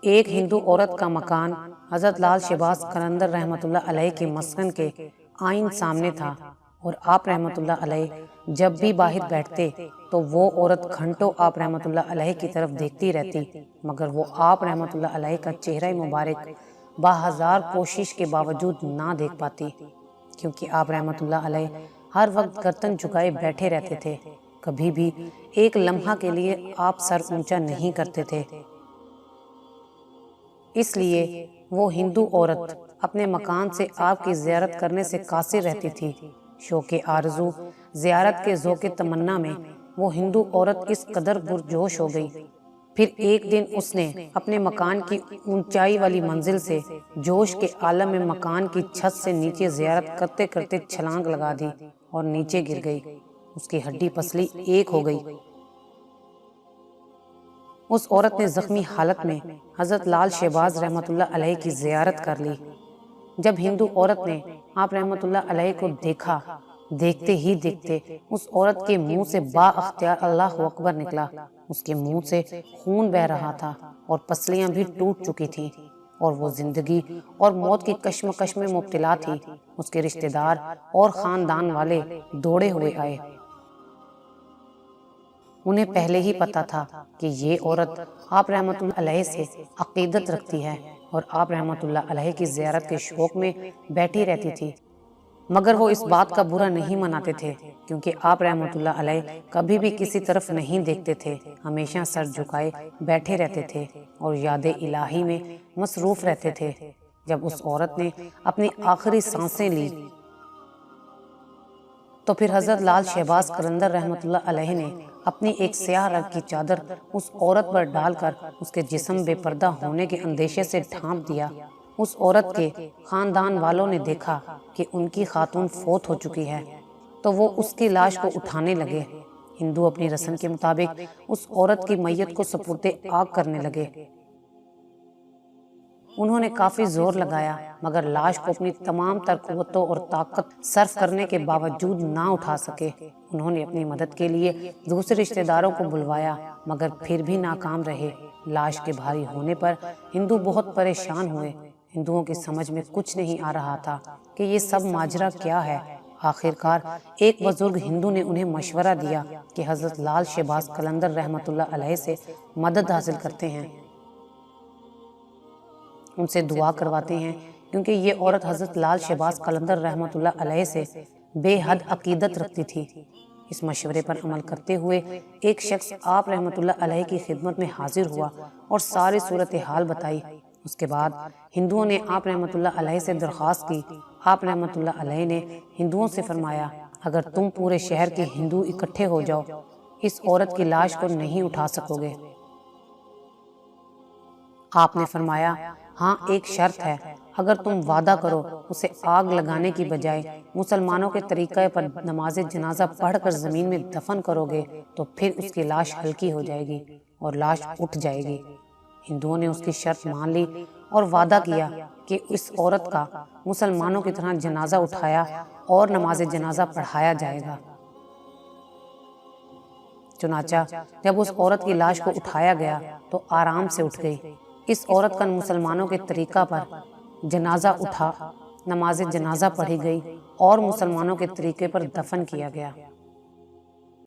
ایک ہندو عورت کا مکان حضرت لال شہباز قلندر رحمۃ اللہ علیہ کے مسکن کے آئین سامنے تھا، اور آپ رحمۃ اللہ علیہ جب بھی باہر بیٹھتے تو وہ عورت گھنٹوں آپ رحمۃ اللہ علیہ کی طرف دیکھتی رہتی، مگر وہ آپ رحمۃ اللہ علیہ کا چہرہ مبارک باہزار کوشش کے باوجود نہ دیکھ پاتی، کیونکہ آپ رحمۃ اللہ علیہ ہر وقت گردن جھکائے بیٹھے رہتے تھے، کبھی بھی ایک لمحہ کے لیے آپ سر اونچا نہیں کرتے تھے۔ اس لیے وہ ہندو عورت اپنے مکان سے آپ کی زیارت کرنے سے قاصر رہتی تھی۔ شوق آرزو زیارت کے ذوق تمنا میں وہ ہندو عورت اس قدر پرجوش ہو گئی، پھر ایک دن اس نے اپنے مکان کی اونچائی والی منزل سے جوش کے عالم میں مکان کی چھت سے نیچے زیارت کرتے کرتے چھلانگ لگا دی اور نیچے گر گئی۔ اس کی ہڈی پسلی ایک ہو گئی۔ اس عورت نے زخمی حالت میں حضرت لال شہباز رحمۃ اللہ علیہ کی زیارت کر لی۔ جب ہندو عورت نے آپ رحمۃ اللہ علیہ کو دیکھا، دیکھتے ہی دیکھتے اس عورت کے منہ سے با اختیار اللہ اکبر نکلا۔ اس کے منہ سے خون بہہ رہا تھا اور پسلیاں بھی ٹوٹ چکی تھیں، اور وہ زندگی اور موت کی کشمکش میں مبتلا تھی۔ اس کے رشتہ دار اور خاندان والے دوڑے ہوئے آئے۔ انہیں پہلے ہی پتا تھا کہ یہ عورت آپ رحمۃ اللہ علیہ سے عقیدت رکھتی ہے اور آپ رحمۃ اللہ علیہ کی زیارت کے شوق میں بیٹھی رہتی تھی، مگر وہ اس بات کا برا نہیں مناتے تھے، کیونکہ آپ رحمۃ اللہ علیہ کبھی بھی کسی طرف نہیں دیکھتے تھے، ہمیشہ سر جھکائے بیٹھے رہتے تھے اور یاد الہی میں مصروف رہتے تھے۔ جب اس عورت نے اپنی آخری سانسیں لی تو پھر حضرت لال شہباز قلندر رحمۃ اللہ علیہ نے اپنی ایک سیاہ رنگ کی چادر اس عورت پر ڈال کر اس کے جسم بے پردہ ہونے کے اندیشے سے ڈھانپ دیا۔ اس عورت کے خاندان والوں نے دیکھا کہ ان کی خاتون فوت ہو چکی ہے تو وہ اس کی لاش کو اٹھانے لگے۔ ہندو اپنی رسم کے مطابق اس عورت کی میت کو سپرد آگ کرنے لگے۔ انہوں نے کافی زور لگایا، مگر لاش کو اپنی تمام تر قوتوں اور طاقت صرف کرنے کے باوجود نہ اٹھا سکے۔ انہوں نے اپنی مدد کے لیے دوسرے رشتہ داروں کو بلوایا، مگر پھر بھی ناکام رہے۔ لاش کے بھاری ہونے پر ہندو بہت پریشان ہوئے۔ ہندوؤں کی سمجھ میں کچھ نہیں آ رہا تھا کہ یہ سب ماجرا کیا ہے۔ آخرکار ایک بزرگ ہندو نے انہیں مشورہ دیا کہ حضرت لال شہباز قلندر رحمۃ اللہ علیہ سے مدد حاصل کرتے ہیں، ان سے دعا کرواتے ہیں، کیونکہ یہ عورت حضرت لال شہباز قلندر رحمۃ اللہ علیہ سے بے حد عقیدت رکھتی تھی۔ اس مشورے پر عمل کرتے ہوئے ایک شخص آپ رحمۃ اللہ علیہ کی خدمت میں حاضر ہوا اور ساری صورتحال بتائی۔ اس کے بعد ہندوؤں نے آپ رحمۃ اللہ علیہ سے درخواست کی۔ آپ رحمۃ اللہ علیہ نے ہندوؤں سے فرمایا، اگر تم پورے شہر کے ہندو اکٹھے ہو جاؤ، اس عورت کی لاش کو نہیں اٹھا سکو گے۔ آپ نے فرمایا، ہاں ایک شرط ہے، اگر تم وعدہ کرو اسے آگ لگانے کی بجائے مسلمانوں کے طریقے پر نماز جنازہ پڑھ کر زمین میں دفن کرو گے تو پھر اس کی لاش ہلکی ہو جائے گی اور لاش اٹھ جائے گی۔ ہندوؤں نے اس کی شرط مان لی اور وعدہ کیا کہ اس عورت کا مسلمانوں کی طرح جنازہ اٹھایا اور نماز جنازہ پڑھایا جائے گا۔ چنانچہ جب اس عورت کی لاش کو اٹھایا گیا تو آرام سے اٹھ گئی۔ اس عورت کا مسلمانوں کے طریقہ پر جنازہ اٹھا، نماز جنازہ پڑھی گئی اور مسلمانوں کے طریقے پر دفن کیا گیا۔